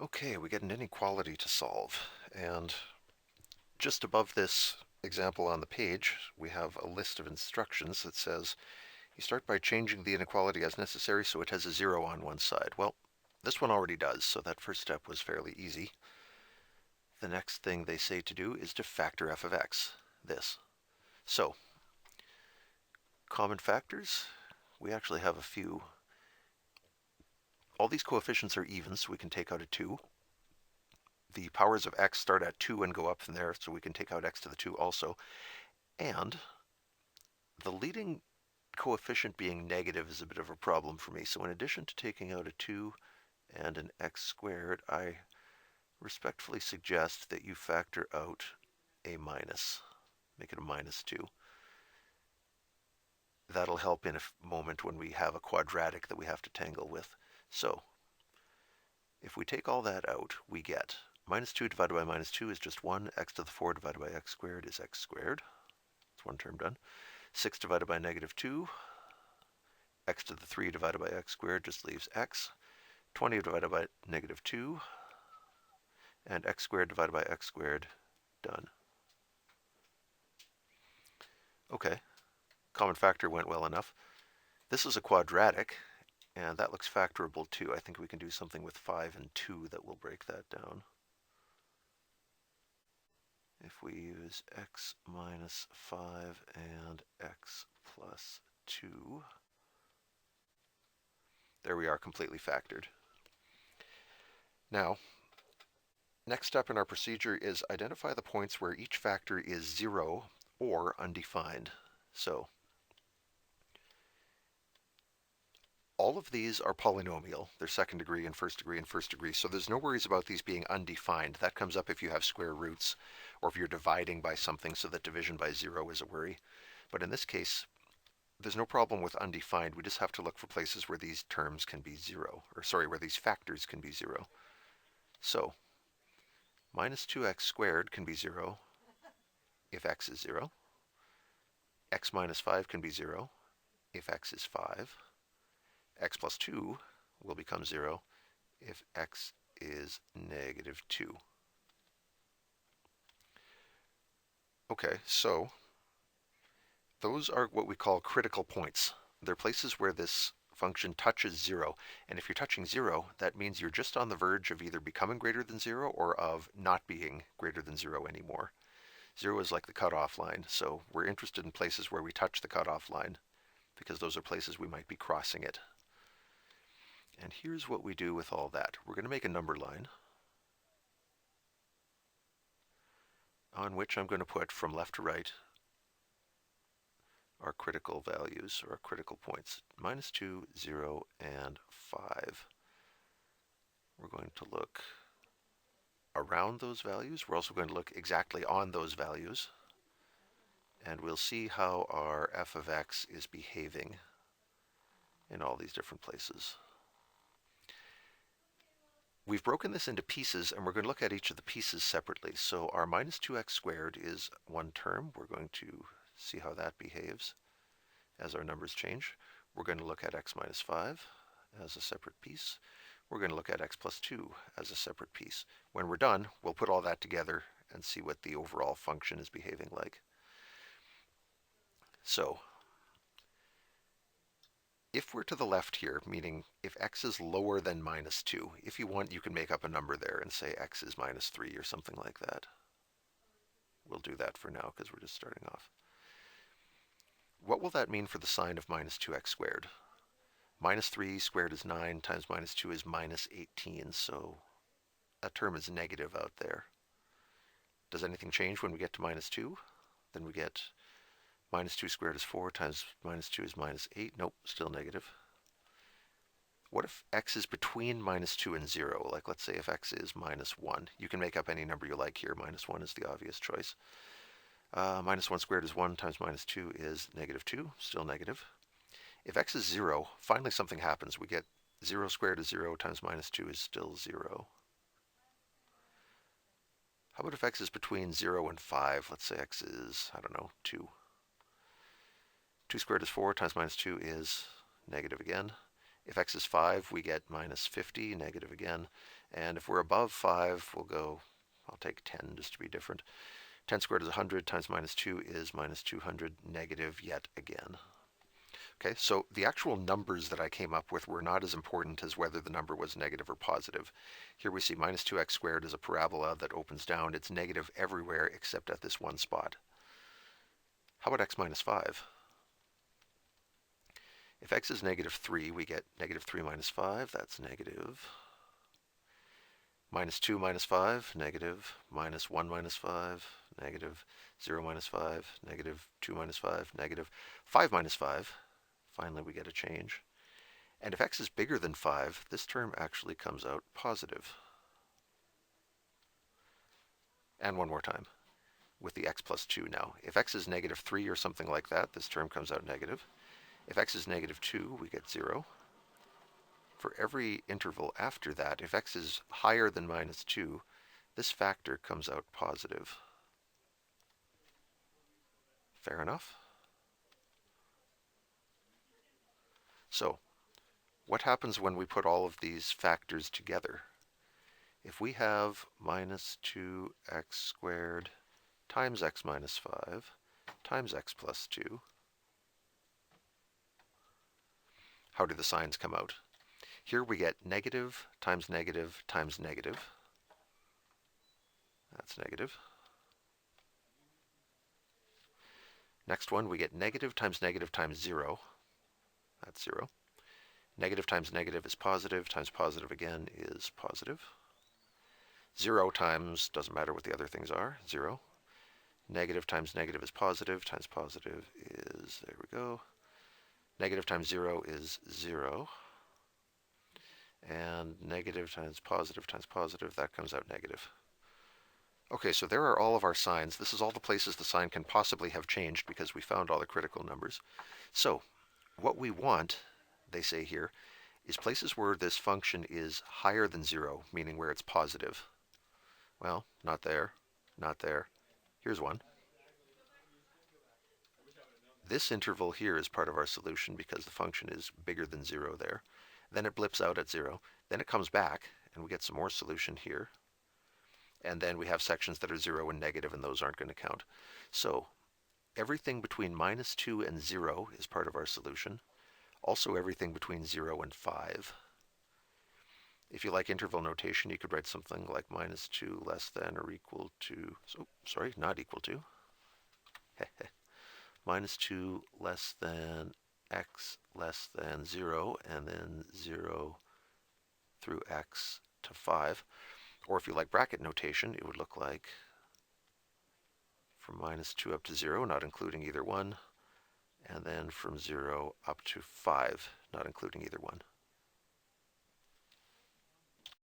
Okay, we get an inequality to solve, and just above this example on the page, we have a list of instructions that says you start by changing the inequality as necessary so it has a zero on one side. Well, this one already does, so that first step was fairly easy. The next thing they say to do is to factor f of x, this. So, common factors, we actually have a few. All these coefficients are even, so we can take out a 2. The powers of x start at 2 and go up from there, so we can take out x to the 2 also. And the leading coefficient being negative is a bit of a problem for me. So in addition to taking out a 2 and an x squared, I respectfully suggest that you factor out a minus. Make it a minus 2. That'll help in a moment when we have a quadratic that we have to tangle with. So if we take all that out, we get minus 2 divided by minus 2 is just 1. X to the 4 divided by x squared is x squared. That's one term done. 6 divided by negative 2, x to the 3 divided by x squared just leaves x. 20 divided by negative 2, and x squared divided by x squared, done. Okay, common factor went well enough. This is a quadratic, and that looks factorable too. I think we can do something with 5 and 2 that will break that down. If we use x minus 5 and x plus 2, there we are, completely factored. Now, next step in our procedure is identify the points where each factor is 0 or undefined. So all of these are polynomial. They're second degree and first degree, so there's no worries about these being undefined. That comes up if you have square roots or if you're dividing by something, so that division by 0 is a worry. But in this case, there's no problem with undefined. We just have to look for places where these terms can be 0, or sorry, where these factors can be 0. So minus 2x squared can be 0 if x is 0. X minus 5 can be 0 if x is 5. X plus 2 will become 0 if x is negative 2. Okay, so those are what we call critical points. They're places where this function touches 0. And if you're touching 0, that means you're just on the verge of either becoming greater than 0 or of not being greater than 0 anymore. 0 is like the cutoff line, so we're interested in places where we touch the cutoff line because those are places we might be crossing it. And here's what we do with all that. We're going to make a number line on which I'm going to put from left to right our critical values, or our critical points, minus 2, 0, and 5. We're going to look around those values. We're also going to look exactly on those values, and we'll see how our f of x is behaving in all these different places. We've broken this into pieces, and we're going to look at each of the pieces separately. So our minus 2x squared is one term. We're going to see how that behaves as our numbers change. We're going to look at x minus 5 as a separate piece. We're going to look at x plus 2 as a separate piece. When we're done, we'll put all that together and see what the overall function is behaving like. So if we're to the left here, meaning if x is lower than minus 2, if you want, you can make up a number there and say x is minus 3 or something like that. We'll do that for now because we're just starting off. What will that mean for the sign of minus 2x squared? Minus 3 squared is 9 times minus 2 is minus 18, so that term is negative out there. Does anything change when we get to minus 2? Then we get minus 2 squared is 4 times minus 2 is minus 8. Nope, still negative. What if x is between minus 2 and 0? Like, let's say if x is minus 1. You can make up any number you like here. Minus 1 is the obvious choice. Minus 1 squared is 1 times minus 2 is negative 2. Still negative. If x is 0, finally something happens. We get 0 squared is 0 times minus 2 is still 0. How about if x is between 0 and 5? Let's say x is, I don't know, 2. 2 squared is 4 times minus 2 is negative again. If x is 5, we get minus 50, negative again. And if we're above 5, we'll go, I'll take 10 just to be different. 10 squared is 100 times minus 2 is minus 200, negative yet again. Okay, so the actual numbers that I came up with were not as important as whether the number was negative or positive. Here we see minus 2x squared is a parabola that opens down. It's negative everywhere except at this one spot. How about x minus 5? If x is negative 3, we get negative 3 minus 5. That's negative. Minus 2 minus 5, negative. Minus 1 minus 5, negative. 0 minus 5, negative. 2 minus 5, negative. 5 minus 5. Finally, we get a change. And if x is bigger than 5, this term actually comes out positive. And one more time with the x plus 2 now. If x is negative 3 or something like that, this term comes out negative. If x is negative 2, we get 0. For every interval after that, if x is higher than minus 2, this factor comes out positive. Fair enough? So, what happens when we put all of these factors together? If we have minus 2x squared times x minus 5 times x plus 2, how do the signs come out? Here we get negative times negative times negative. That's negative. Next one, we get negative times negative times 0. That's 0. Negative times negative is positive, times positive again is positive. 0 times, doesn't matter what the other things are, 0. Negative times negative is positive, times positive is, there we go. Negative times 0 is 0. And negative times positive, that comes out negative. Okay, so there are all of our signs. This is all the places the sign can possibly have changed because we found all the critical numbers. So, what we want, they say here, is places where this function is higher than 0, meaning where it's positive. Well, not there, not there. Here's one. This interval here is part of our solution because the function is bigger than 0 there. Then it blips out at 0. Then it comes back, and we get some more solution here. And then we have sections that are 0 and negative, and those aren't going to count. So everything between minus 2 and 0 is part of our solution. Also everything between 0 and 5. If you like interval notation, you could write something like minus 2 less than or equal to, not equal to. Minus 2 less than x less than 0, and then 0 through x to 5. Or if you like bracket notation, it would look like from minus 2 up to 0, not including either one, and then from 0 up to 5, not including either one.